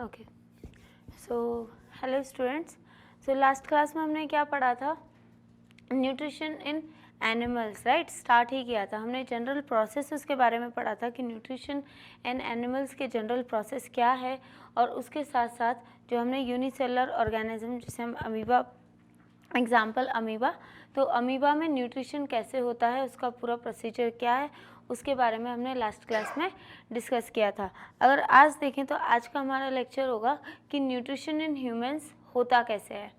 Okay, so hello students. So last class में हमने क्या पढ़ा था? Nutrition in animals, right? Start ही किया था हमने। जनरल प्रोसेस के बारे में पढ़ा था कि न्यूट्रिशन इन एनिमल्स के जनरल प्रोसेस क्या है, और उसके साथ साथ जो हमने यूनिसेलुलर ऑर्गेनिज्म, जैसे हम अमीबा, एग्जाम्पल अमीबा, तो अमीबा में न्यूट्रिशन कैसे होता है, उसका पूरा प्रोसीजर क्या है, उसके बारे में हमने लास्ट क्लास में डिस्कस किया था। अगर आज देखें तो आज का हमारा लेक्चर होगा कि न्यूट्रिशन इन ह्यूमंस होता कैसे है।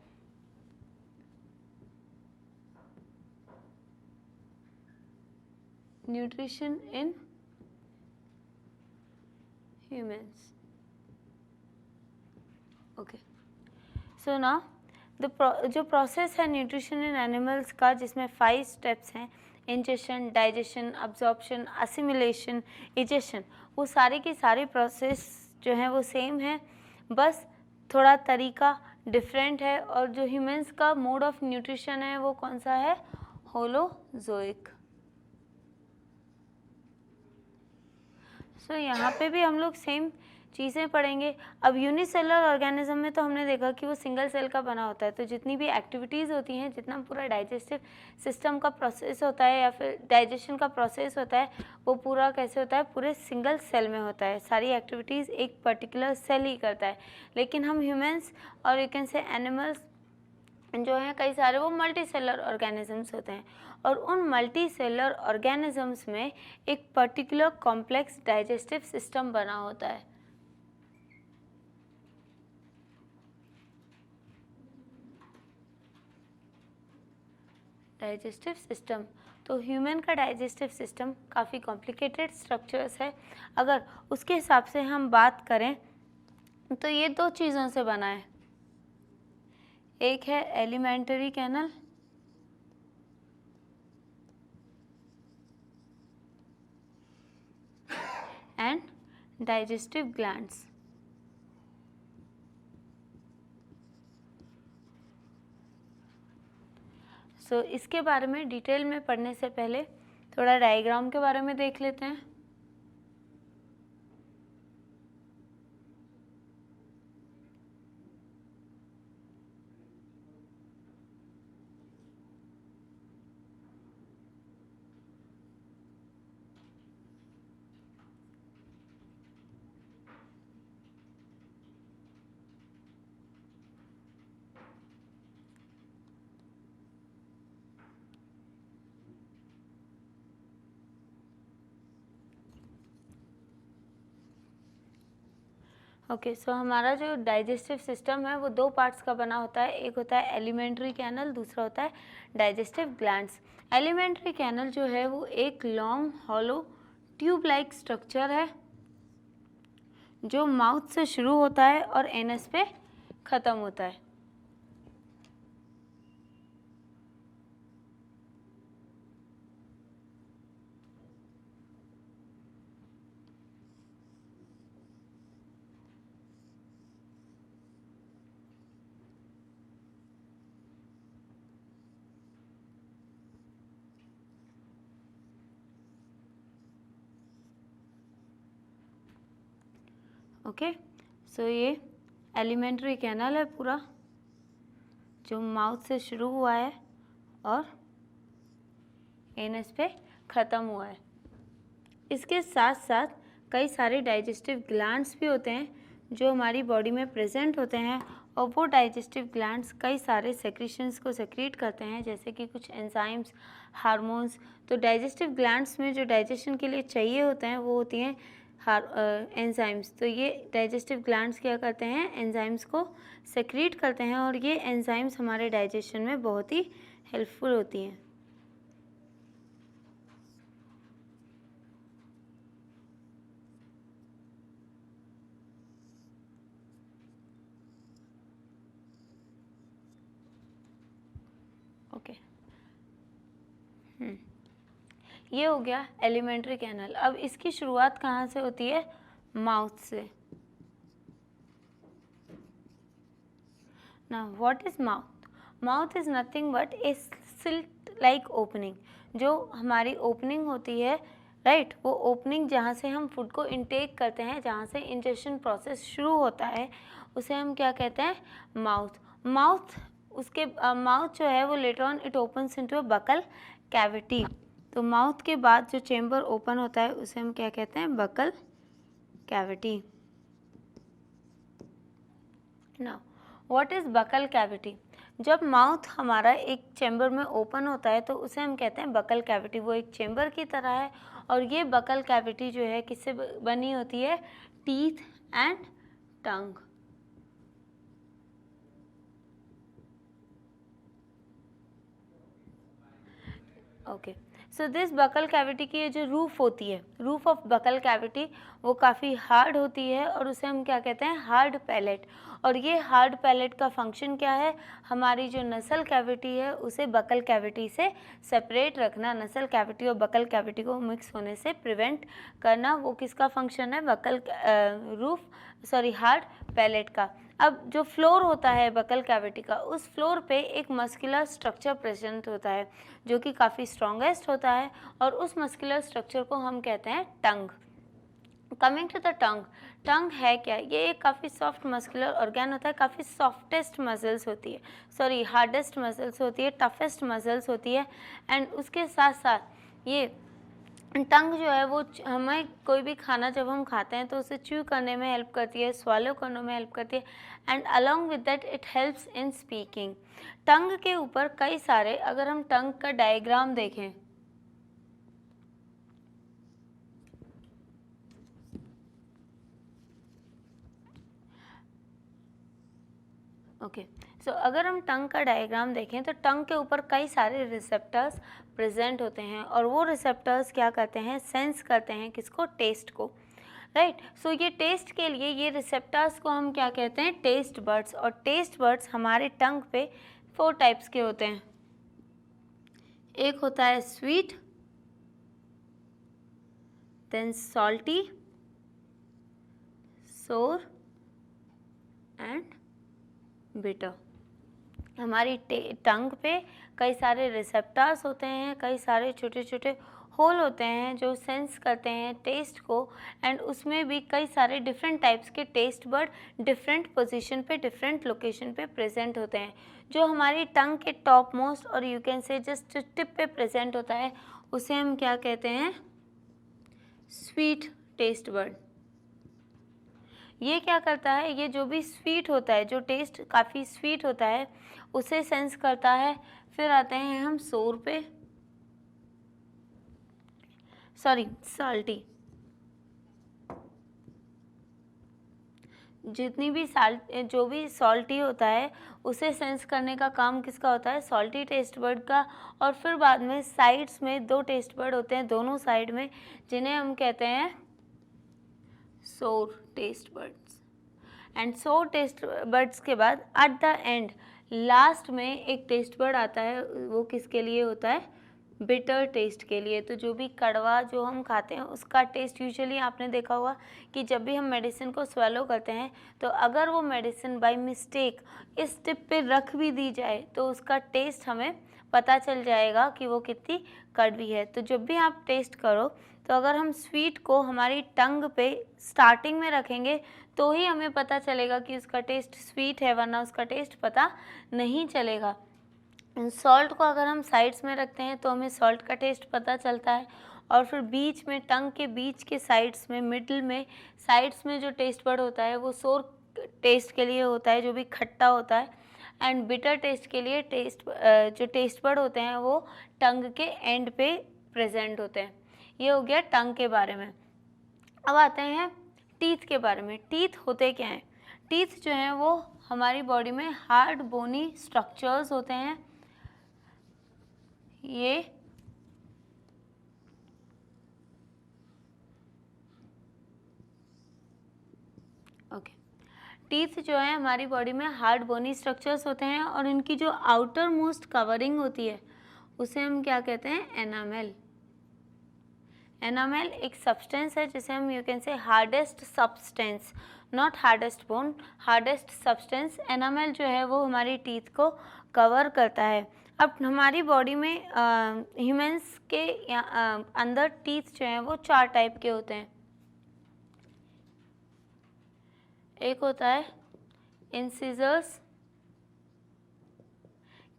Nutrition in humans, okay. So now जो प्रोसेस है न्यूट्रिशन इन एनिमल्स का, जिसमें 5 स्टेप्स हैं, ingestion, digestion, absorption, assimilation, egestion, वो सारी की सारी प्रोसेस जो है वो सेम है, बस थोड़ा तरीका डिफरेंट है। और जो ह्यूमंस का मोड ऑफ न्यूट्रिशन है वो कौन सा है? होलोजोइक। सो यहाँ पे भी हम लोग सेम चीज़ें पढ़ेंगे। अब यूनिसेलुलर ऑर्गेनिज्म में तो हमने देखा कि वो सिंगल सेल का बना होता है, तो जितनी भी एक्टिविटीज़ होती हैं, जितना पूरा डाइजेस्टिव सिस्टम का प्रोसेस होता है या फिर डाइजेशन का प्रोसेस होता है, वो पूरा कैसे होता है? पूरे सिंगल सेल में होता है। सारी एक्टिविटीज़ एक पर्टिकुलर सेल ही करता है। लेकिन हम ह्यूमंस और यू कैन से एनिमल्स जो हैं कई सारे, वो मल्टी सेलर ऑर्गेनिजम्स होते हैं, और उन मल्टी सेलर ऑर्गेनिजम्स में एक पर्टिकुलर कॉम्प्लेक्स डाइजेस्टिव सिस्टम बना होता है। डाइजेस्टिव सिस्टम, तो ह्यूमन का डाइजेस्टिव सिस्टम काफ़ी कॉम्प्लिकेटेड स्ट्रक्चर्स है। अगर उसके हिसाब से हम बात करें तो ये 2 चीज़ों से बना है। एक है alimentary canal and digestive glands. So इसके बारे में डिटेल में पढ़ने से पहले थोड़ा डायग्राम के बारे में देख लेते हैं। ओके, सो हमारा जो डाइजेस्टिव सिस्टम है वो 2 पार्ट्स का बना होता है। एक होता है एलिमेंट्री कैनल, दूसरा होता है डाइजेस्टिव ग्लैंड्स। एलिमेंट्री कैनल जो है वो एक long hollow tube like structure है जो माउथ से शुरू होता है और एनस पे ख़त्म होता है। ओके, सो ये एलिमेंट्री कैनल है पूरा, जो माउथ से शुरू हुआ है और एनस पे ख़त्म हुआ है। इसके साथ साथ कई सारे डाइजेस्टिव ग्लैंड्स भी होते हैं जो हमारी बॉडी में प्रेजेंट होते हैं, और वो डाइजेस्टिव ग्लैंड्स कई सारे सेक्रीशंस को सेक्रीट करते हैं, जैसे कि कुछ एंजाइम्स, हार्मोन्स। तो डाइजेस्टिव ग्लैंड्स में जो डाइजेशन के लिए चाहिए होते हैं वो होती हैं एंजाइम्स। तो ये डाइजेस्टिव ग्लैंड्स क्या करते हैं? एंजाइम्स को सेक्रीट करते हैं, और ये एंजाइम्स हमारे डाइजेशन में बहुत ही हेल्पफुल होती हैं। ओके, ये हो गया एलिमेंट्री कैनल। अब इसकी शुरुआत कहाँ से होती है? माउथ से। Now what is mouth? Mouth is nothing but a slit like opening। जो हमारी ओपनिंग होती है राइट, वो ओपनिंग जहाँ से हम फूड को इनटेक करते हैं, जहाँ से इंजेक्शन प्रोसेस शुरू होता है, उसे हम क्या कहते हैं, माउथ। उसके माउथ जो है वो later on it opens into a buccal cavity. तो माउथ के बाद जो चेम्बर ओपन होता है उसे हम क्या कहते हैं, buccal cavity. Now what is buccal cavity? जब माउथ हमारा एक चेम्बर में ओपन होता है तो उसे हम कहते हैं बकल कैविटी। वो एक चेम्बर की तरह है और ये बकल कैविटी जो है किससे बनी होती है, teeth and tongue. Okay, so this buccal cavity की जो रूफ होती है, रूफ ऑफ बकल कैविटी, वो काफ़ी हार्ड होती है और उसे हम क्या कहते हैं, हार्ड पैलेट। और ये हार्ड पैलेट का फंक्शन क्या है, हमारी जो नसल कैविटी है उसे बकल कैविटी से सेपरेट रखना, नसल कैविटी और बकल कैविटी को मिक्स होने से प्रिवेंट करना। वो किसका फंक्शन है, बकल हार्ड पैलेट का। अब जो फ्लोर होता है बकल कैविटी का, उस फ्लोर पे एक मस्कुलर स्ट्रक्चर प्रेजेंट होता है जो कि काफ़ी स्ट्रॉन्गेस्ट होता है और उस मस्कुलर स्ट्रक्चर को हम कहते हैं टंग। कमिंग टू द टंग, टंग है क्या, ये एक काफ़ी सॉफ्ट मस्कुलर ऑर्गन होता है, काफ़ी सॉफ्टेस्ट मसल्स होती है, हार्डेस्ट मसल्स होती है, टफेस्ट मसल्स होती है। एंड उसके साथ साथ ये टंग जो है वो हमें कोई भी खाना जब हम खाते हैं तो उसे च्यू करने में हेल्प करती है, स्वॉलो करने में हेल्प करती है, and along with that it helps in speaking. Tongue के ऊपर कई सारे, अगर हम टंग का डायग्राम देखें, ओके, सो अगर हम टंग का डायग्राम देखें तो टंग के ऊपर कई सारे रिसेप्टर्स प्रेजेंट होते हैं और वो रिसेप्टर्स क्या करते हैं, सेंस करते हैं किसको, टेस्ट को, राइट। सो ये टेस्ट के लिए ये रिसेप्टर्स को हम क्या कहते हैं, टेस्ट बर्ड्स। और टेस्ट बर्ड्स हमारे टंग पे 4 टाइप्स के होते हैं। एक होता है स्वीट, देन सॉल्टी, सोर एंड बिटर। हमारी टंग पे कई सारे रिसेप्टर्स होते हैं, कई सारे छोटे छोटे होल होते हैं जो सेंस करते हैं टेस्ट को, एंड उसमें भी कई सारे डिफरेंट टाइप्स के टेस्ट बर्ड डिफरेंट पोजीशन पे, डिफरेंट लोकेशन पे प्रेजेंट होते हैं। जो हमारी टंग के टॉप मोस्ट और you can say just tip पे प्रेजेंट होता है उसे हम क्या कहते हैं, स्वीट टेस्ट बर्ड। ये क्या करता है, ये जो भी स्वीट होता है, जो टेस्ट काफ़ी स्वीट होता है उसे सेंस करता है। फिर आते हैं हम सोर पे, सॉल्टी। जितनी भी जो भी सॉल्टी होता है उसे सेंस करने का काम किसका होता है, सॉल्टी टेस्ट बर्ड का। और फिर बाद में साइड्स में 2 टेस्ट बर्ड होते हैं दोनों साइड में, जिन्हें हम कहते हैं सोर टेस्ट बर्ड्स। एंड सोर टेस्ट बर्ड्स के बाद एट द एंड लास्ट में एक टेस्ट बर्ड आता है, वो किसके लिए होता है, बिटर टेस्ट के लिए। तो जो भी कड़वा जो हम खाते हैं उसका टेस्ट, यूजुअली आपने देखा होगा कि जब भी हम मेडिसिन को स्वेलो करते हैं तो अगर वो मेडिसिन बाय मिस्टेक इस टिप पे रख भी दी जाए तो उसका टेस्ट हमें पता चल जाएगा कि वो कितनी कड़वी है। तो जब भी आप टेस्ट करो तो अगर हम स्वीट को हमारी टंग पे स्टार्टिंग में रखेंगे तो ही हमें पता चलेगा कि उसका टेस्ट स्वीट है, वरना उसका टेस्ट पता नहीं चलेगा। सॉल्ट को अगर हम साइड्स में रखते हैं तो हमें सॉल्ट का टेस्ट पता चलता है, और फिर बीच में, टंग के बीच के साइड्स में, मिडिल में, साइड्स में जो टेस्ट बर्ड होता है वो सोर टेस्ट के लिए होता है, जो भी खट्टा होता है। एंड बिटर टेस्ट के लिए जो टेस्ट बर्ड होते हैं वो टंग के एंड पे प्रेजेंट होते हैं। ये हो गया टंग के बारे में। अब आते हैं टीथ के बारे में। टीथ होते क्या हैं, टीथ जो हैं वो हमारी बॉडी में हार्ड बोनी स्ट्रक्चर्स होते हैं। ये ओके, टीथ जो है हमारी बॉडी में हार्ड बोनी स्ट्रक्चर्स होते हैं और इनकी जो आउटर मोस्ट कवरिंग होती है उसे हम क्या कहते हैं, एनामेल। एनामेल एक सब्सटेंस है जिसे हम you can say hardest substance, not hardest bone, hardest substance. Enamel जो है वो हमारी टीथ को कवर करता है। अब हमारी बॉडी में ह्यूमंस के अंदर टीथ जो हैं वो 4 टाइप के होते हैं। एक होता है incisors,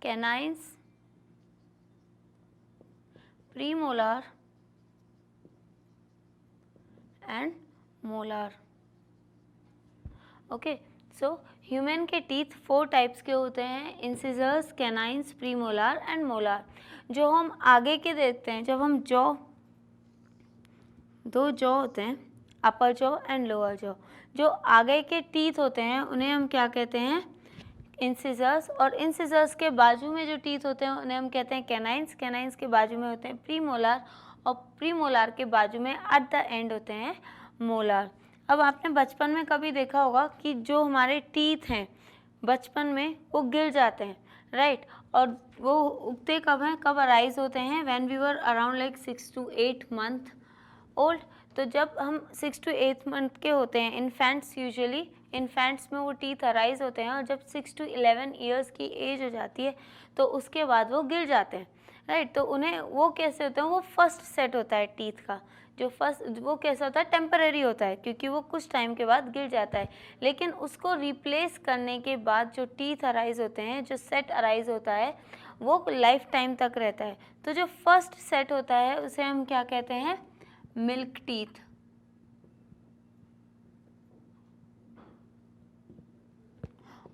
canines, premolar and molar. Okay, so human के टीथ 4 टाइप्स के होते हैं, incisors, canines, premolar and molar. जो हम आगे के देखते हैं, जब हम दो जॉ होते हैं, अपर जॉ एंड लोअर जॉ, जो आगे के टीथ होते हैं उन्हें हम क्या कहते हैं, इंसिजर्स। और इंसिजर्स के बाजू में जो टीथ होते हैं उन्हें हम कहते हैं कैनाइन्स। कैनाइन्स के बाजू में होते हैं प्रीमोलार, और प्रीमोलार के बाजू में एट द एंड होते हैं मोलार। अब आपने बचपन में कभी देखा होगा कि जो हमारे टीथ हैं बचपन में वो गिर जाते हैं, राइट? और वो उगते कब हैं, कब अराइज होते हैं, when we were around like 6 to 8 month old. तो जब हम 6 to 8 मंथ के होते हैं, इन्फेंट्स यूजुअली, इन्फेंट्स में वो टीथ अराइज होते हैं, और जब 6 to 11 ईयर्स की एज हो जाती है तो उसके बाद वो गिर जाते हैं, राइट? तो उन्हें वो कैसे होते हैं, वो फर्स्ट सेट होता है टीथ का, जो फर्स्ट वो कैसा होता है, टेम्पररी होता है, क्योंकि वो कुछ टाइम के बाद गिर जाता है। लेकिन उसको रिप्लेस करने के बाद जो टीथ अराइज होते हैं, जो सेट अराइज होता है, वो लाइफ टाइम तक रहता है। तो जो फर्स्ट सेट होता है उसे हम क्या कहते हैं, मिल्क टीथ।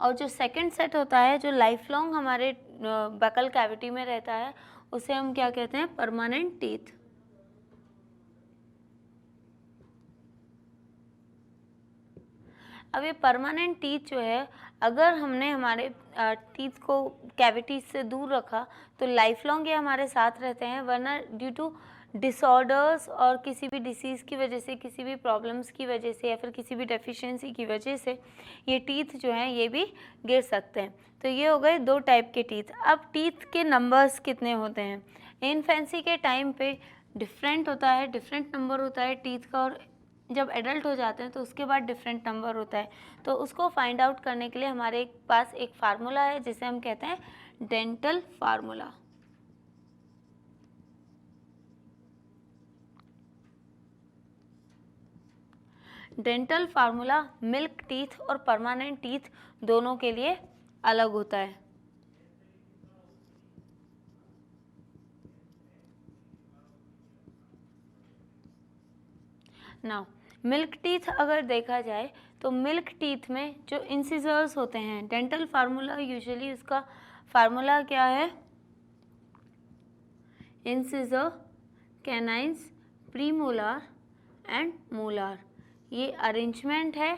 और जो सेकंड सेट होता है, जो लाइफ लॉन्ग हमारे बकल कैविटी में रहता है, उसे हम क्या कहते हैं, परमानेंट टीथ। अब ये परमानेंट टीथ जो है, अगर हमने हमारे टीथ को कैविटी से दूर रखा तो लाइफ लॉन्ग ये हमारे साथ रहते हैं, वरना ड्यू टू डिसऑर्डर्स और किसी भी डिसीज़ की वजह से, किसी भी प्रॉब्लम्स की वजह से, या फिर किसी भी डेफिशिएंसी की वजह से ये टीथ जो हैं ये भी गिर सकते हैं। तो ये हो गए 2 टाइप के टीथ। अब टीथ के नंबर्स कितने होते हैं, इन्फेंसी के टाइम पे डिफरेंट होता है, डिफरेंट नंबर होता है टीथ का, और जब एडल्ट हो जाते हैं तो उसके बाद डिफरेंट नंबर होता है। तो उसको फाइंड आउट करने के लिए हमारे पास एक फार्मूला है जिसे हम कहते हैं dental formula. Dental formula milk teeth और परमानेंट टीथ दोनों के लिए अलग होता है। नाउ मिल्क टीथ अगर देखा जाए तो मिल्क टीथ में जो इंसिजर्स होते हैं, डेंटल फार्मूला यूजुअली उसका फार्मूला क्या है, incisor, canines, premolar and molar. ये अरेंजमेंट है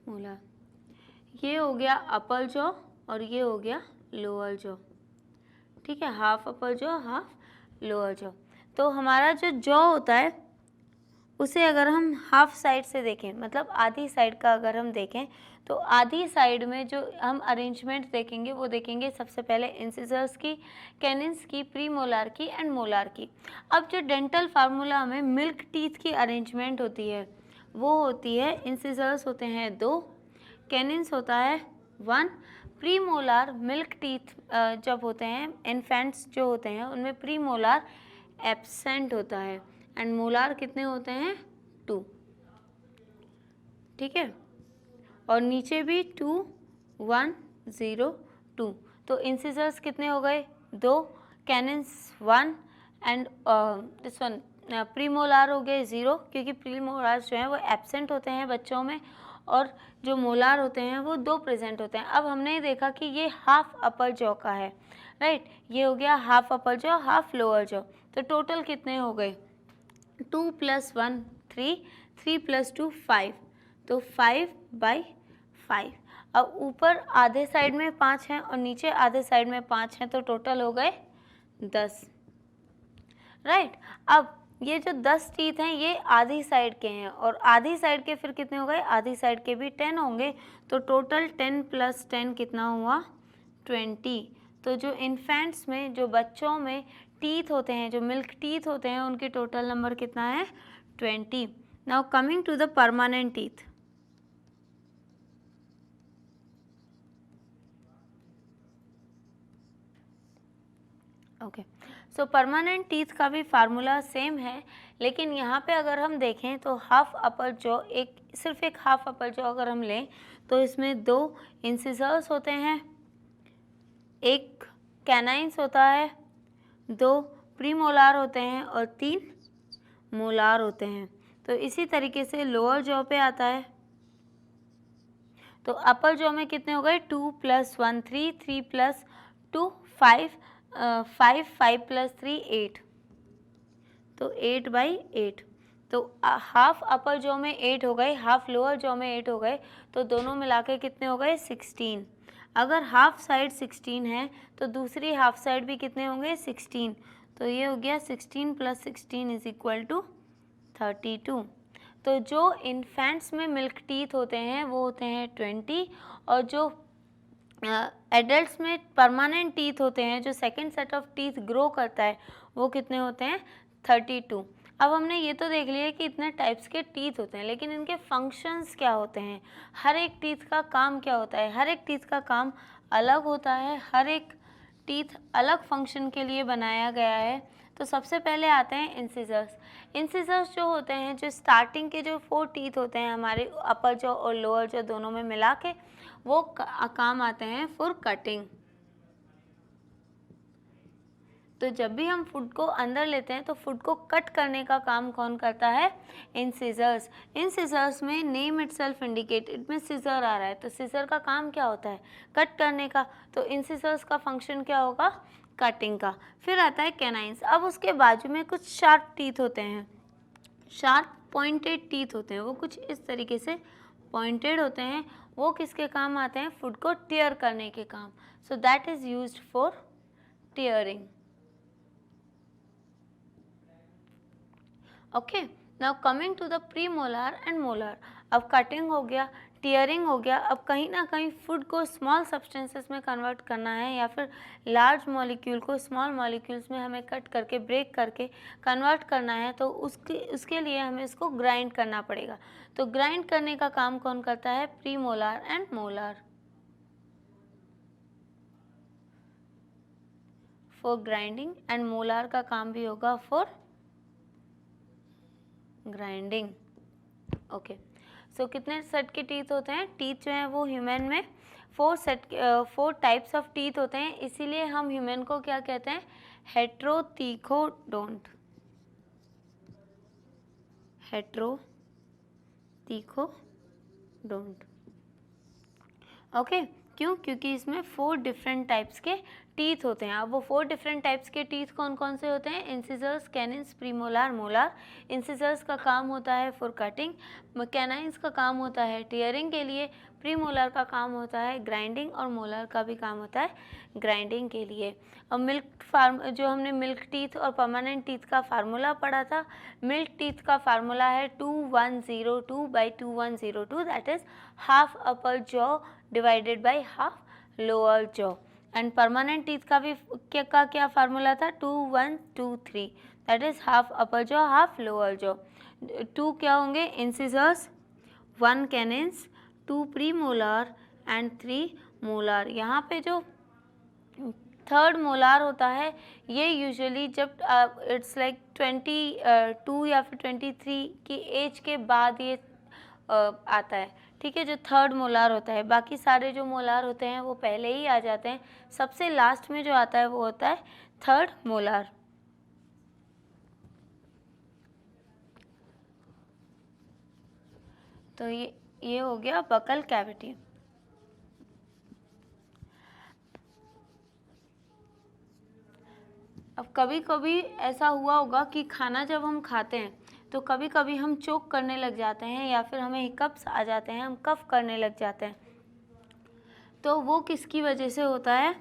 मोलार। ये हो गया अपर जॉ और ये हो गया लोअर जॉ, ठीक है, हाफ अपर जॉ, हाफ लोअर जॉ। तो हमारा जो जॉ होता है उसे अगर हम हाफ साइड से देखें, मतलब आधी साइड का अगर हम देखें, तो आधी साइड में जो हम अरेंजमेंट देखेंगे वो देखेंगे सबसे पहले इंसिजर्स की, कैनिन्स की, प्रीमोलार की एंड मोलार की। अब जो डेंटल फार्मूला में मिल्क टीथ की अरेंजमेंट होती है वो होती है, इंसिजर्स होते हैं 2, कैनिन्स होता है 1, प्रीमोलार मिल्क टीथ जब होते हैं, इन्फेंट्स जो होते हैं उनमें प्रीमोलार एब्सेंट होता है, एंड मोलार कितने होते हैं 2, ठीक है, और नीचे भी 2, 1, 0, 2। तो इंसिजर्स कितने हो गए 2, कैनिन्स 1 एंड दिस वन प्रीमोलार हो गए 0, क्योंकि प्रीमोलार जो हैं वो एब्सेंट होते हैं बच्चों में, और जो मोलार होते हैं वो 2 प्रेजेंट होते हैं। अब हमने देखा कि ये हाफ अपर जॉ का है, राइट? ये हो गया हाफ अपर जॉ, हाफ लोअर जॉ। तो टोटल कितने हो गए, 2 + 1 3, 3 + 2 5, तो 5/5। अब ऊपर आधे साइड में 5 हैं और नीचे आधे साइड में 5 हैं, तो टोटल हो गए 10, राइट? अब ये जो 10 टीथ हैं ये आधी साइड के हैं, और आधी साइड के फिर कितने हो गए, आधी साइड के भी 10 होंगे, तो टोटल 10 + 10 कितना हुआ 20। तो जो इन्फेंट्स में, जो बच्चों में टीथ होते हैं, जो मिल्क टीथ होते हैं, उनके टोटल नंबर कितना है 20। Now coming to the permanent teeth. Okay, so permanent teeth का भी फार्मूला सेम है, लेकिन यहाँ पे अगर हम देखें तो हाफ अपर जॉ, सिर्फ एक हाफ अपर जॉ अगर हम लें तो इसमें 2 इंसिजर्स होते हैं, एक कैनाइन्स होता है, 2 प्रीमोलार होते हैं और 3 मोलार होते हैं। तो इसी तरीके से लोअर जॉ पे आता है, तो अपर जॉ में कितने हो गए, 2 + 1 3, 3 + 2 5, 5 + 3 8, तो 8/8। तो हाफ अपर जॉ में 8 हो गए, हाफ लोअर जॉ में 8 हो गए, तो दोनों मिला के कितने हो गए, 16। अगर हाफ साइड 16 है तो दूसरी हाफ साइड भी कितने होंगे, 16। तो ये हो गया 16 + 16 = 32। तो जो इन्फेंट्स में मिल्क टीथ होते हैं वो होते हैं 20, और जो एडल्ट्स में परमानेंट टीथ होते हैं, जो second set of teeth grow करता है, वो कितने होते हैं, 32। अब हमने ये तो देख लिया कि इतने टाइप्स के टीथ होते हैं, लेकिन इनके फंक्शंस क्या होते हैं, हर एक टीथ का काम क्या होता है, हर एक टीथ का काम अलग होता है, हर एक टीथ अलग फंक्शन के लिए बनाया गया है। तो सबसे पहले आते हैं इंसिजर्स। इंसिजर्स जो होते हैं, जो स्टार्टिंग के जो 4 टीथ होते हैं हमारे अपर जॉ और लोअर जॉ दोनों में मिला के, वो काम आते हैं फॉर कटिंग। तो जब भी हम फूड को अंदर लेते हैं तो फूड को कट करने का काम कौन करता है, इंसिजर्स। इन सिजर्स में नेम इटसेल्फ इंडिकेटेड में सिजर आ रहा है, तो सिजर का काम क्या होता है, कट करने का। तो इंसिजर्स का फंक्शन क्या होगा, कटिंग का। फिर आता है कैनाइन्स। अब उसके बाजू में कुछ शार्प टीथ होते हैं, शार्प पॉइंटेड टीथ होते हैं, वो कुछ इस तरीके से पॉइंटेड होते हैं। वो किसके काम आते हैं, फूड को टीयर करने के काम। So that is used for tearing. Okay, now coming to the premolar and molar. अब कटिंग हो गया, टीयरिंग हो गया, अब कहीं ना कहीं फूड को स्मॉल सब्सटेंसेस में कन्वर्ट करना है, या फिर लार्ज मॉलिक्यूल को स्मॉल मॉलिक्यूल्स में हमें कट करके ब्रेक करके कन्वर्ट करना है, तो उसके लिए हमें इसको ग्राइंड करना पड़ेगा। तो ग्राइंड करने का काम कौन करता है, premolar and molar. For grinding, and molar का काम भी होगा फॉर ग्राइंडिंग। ओके, सो कितने सेट के टीथ होते हैं, टीथ जो है वो ह्यूमन में 4 टाइप्स ऑफ टीथ होते हैं, इसीलिए हम ह्यूमन को क्या कहते हैं, हेट्रोटीकोडोंट। हेट्रोटीकोडोंट। ओके, क्यों, क्योंकि इसमें 4 डिफरेंट टाइप्स के टीथ होते हैं। अब वो 4 डिफरेंट टाइप्स के टीथ कौन कौन से होते हैं, इंसिजर्स, कैनिन्स, प्रीमोलार, मोलार। इंसिजर्स का काम होता है फॉर कटिंग, कैनाइन्स का काम होता है टीयरिंग के लिए, प्रीमोलार का काम होता है ग्राइंडिंग, और मोलार का भी काम होता है ग्राइंडिंग के लिए। और जो हमने मिल्क टीथ और परमानेंट टीथ का फार्मूला पढ़ा था, मिल्क टीथ का फार्मूला है 2102/2102, that is half upper jaw divided by half lower jaw. And permanent teeth का भी क्या फार्मूला था, 2123, that is half upper jaw half lower jaw. 2 क्या होंगे, इंसिजर्स, 1 कैनिन्स, 2 प्रीमोलार एंड 3 मोलार। यहाँ पे जो 3rd मोलार होता है, ये यूजुअली जब इट्स लाइक 22 या फिर 23 की एज के बाद ये आता है, ठीक है, जो 3rd मोलार होता है। बाकी सारे जो मोलार होते हैं वो पहले ही आ जाते हैं, सबसे लास्ट में जो आता है वो होता है 3rd मोलार। तो ये हो गया बकल कैविटी। अब कभी कभी ऐसा हुआ होगा कि खाना जब हम खाते हैं तो कभी कभी हम चोक करने लग जाते हैं, या फिर हमें हिकअप्स आ जाते हैं, हम कफ करने लग जाते हैं। तो वो किसकी वजह से होता है,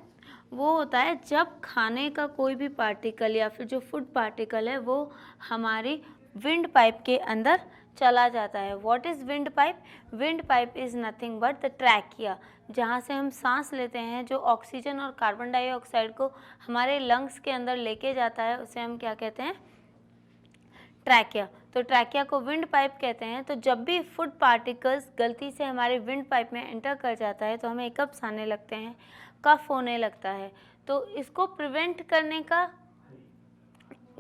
वो होता है जब खाने का कोई भी पार्टिकल या फिर जो फूड पार्टिकल है वो हमारी विंड पाइप के अंदर चला जाता है। What is wind pipe, wind pipe is nothing but the trachea, जहाँ से हम सांस लेते हैं, जो ऑक्सीजन और कार्बन डाइऑक्साइड को हमारे लंग्स के अंदर लेके जाता है, उसे हम क्या कहते हैं, ट्रैकिया। तो ट्रैकिया को विंड पाइप कहते हैं। तो जब भी फूड पार्टिकल्स गलती से हमारे विंड पाइप में एंटर कर जाता है तो हमें हिकअप्स आने लगते हैं, कफ होने लगता है। तो इसको प्रिवेंट करने का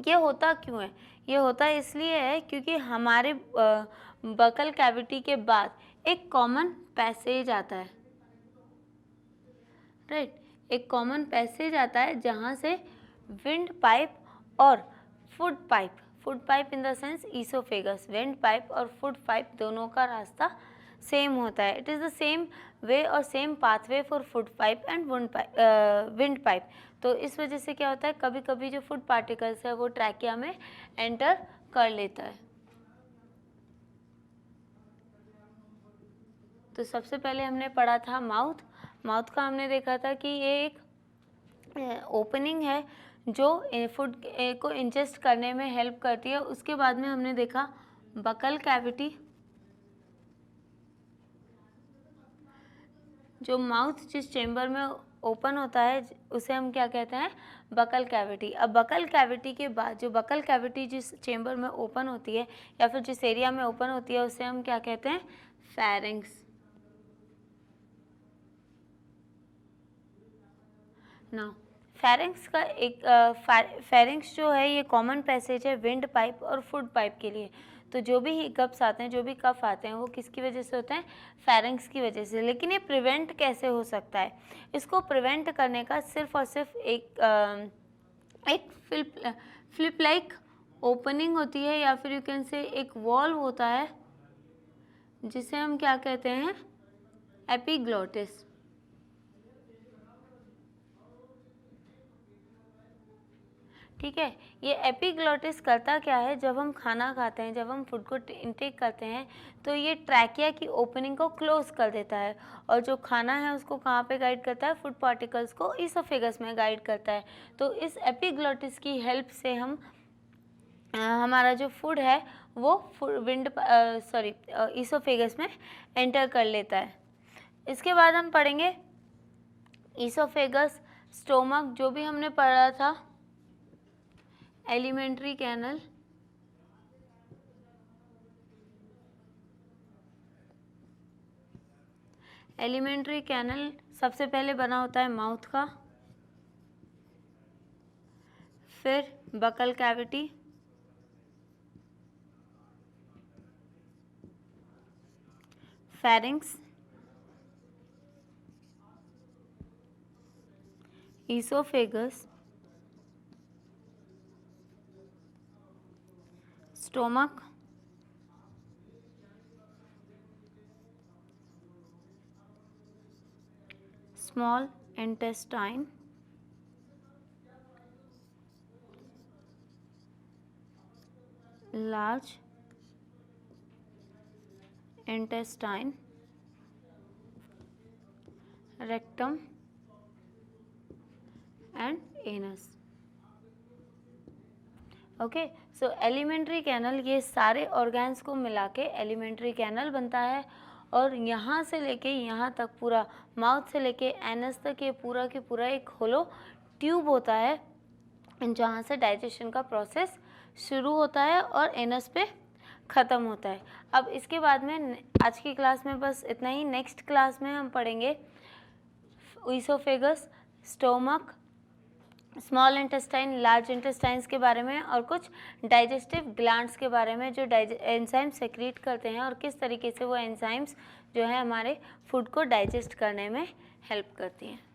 ये होता क्यों है? ये होता इसलिए है क्योंकि हमारे बकल कैविटी के बाद एक कॉमन पैसेज आता है, राइट। एक कॉमन पैसेज आता है जहाँ से विंड पाइप और food pipe in the sense oesophagus, wind pipe और फूड पाइप दोनों का रास्ता सेम होता है। It is the same way और same pathway for food pipe and wind pipe. तो इस वजह से क्या होता है, कभी कभी जो फूड पार्टिकल्स है वो ट्रैकिया में एंटर कर लेता है। तो सबसे पहले हमने पढ़ा था माउथ का हमने देखा था कि ये एक ओपनिंग है जो फूड को इंजेस्ट करने में हेल्प करती है। उसके बाद में हमने देखा बकल कैविटी, जो माउथ जिस चेम्बर में ओपन होता है उसे हम क्या कहते हैं, बकल कैविटी। अब बकल कैविटी के बाद जो बकल कैविटी जिस चेम्बर में ओपन होती है या फिर जिस एरिया में ओपन होती है उसे हम क्या कहते हैं, फेरिंक्स। ना फेरिंक्स का एक फेरिंक्स जो है ये कॉमन पैसेज है विंड पाइप और फूड पाइप के लिए। तो जो भी हिकअप्स आते हैं, जो भी कफ आते हैं, वो किसकी वजह से होते हैं, फेरिंक्स की वजह से। लेकिन ये प्रिवेंट कैसे हो सकता है? इसको प्रिवेंट करने का सिर्फ और सिर्फ एक फ्लिप लाइक ओपनिंग होती है या फिर यू कैन से एक वॉल्व होता है जिसे हम क्या कहते हैं, एपिग्लोटिस। ठीक है, ये एपिग्लोटिस करता क्या है, जब हम खाना खाते हैं, जब हम फूड को इंटेक करते हैं तो ये ट्रैकिया की ओपनिंग को क्लोज कर देता है और जो खाना है उसको कहाँ पे गाइड करता है, फूड पार्टिकल्स को ईसोफेगस में गाइड करता है। तो इस एपिग्लोटिस की हेल्प से हम हमारा जो फूड है वो ईसोफेगस में एंटर कर लेता है। इसके बाद हम पढ़ेंगे ईसोफेगस, स्टोमक, जो भी हमने पढ़ा था, एलिमेंट्री कैनल, एलिमेंट्री कैनल सबसे पहले बना होता है माउथ का, फिर buccal cavity, pharynx, oesophagus, stomach, small intestine, large intestine, rectum and anus. Okay, so alimentary canal, ये सारे ऑर्गन्स को मिला के एलिमेंट्री कैनल बनता है और यहाँ से लेके यहाँ तक पूरा, माउथ से लेके एनस तक ये पूरा के पूरा एक होलो ट्यूब होता है जहाँ से डाइजेशन का प्रोसेस शुरू होता है और एनस पे ख़त्म होता है। अब इसके बाद में आज की क्लास में बस इतना ही। नेक्स्ट क्लास में हम पढ़ेंगे oesophagus, stomach, small intestine, large intestines के बारे में और कुछ डाइजेस्टिव ग्लैंड्स के बारे में जो एंजाइम सेक्रीट करते हैं और किस तरीके से वो एंजाइम्स जो है हमारे फूड को डाइजेस्ट करने में हेल्प करती हैं।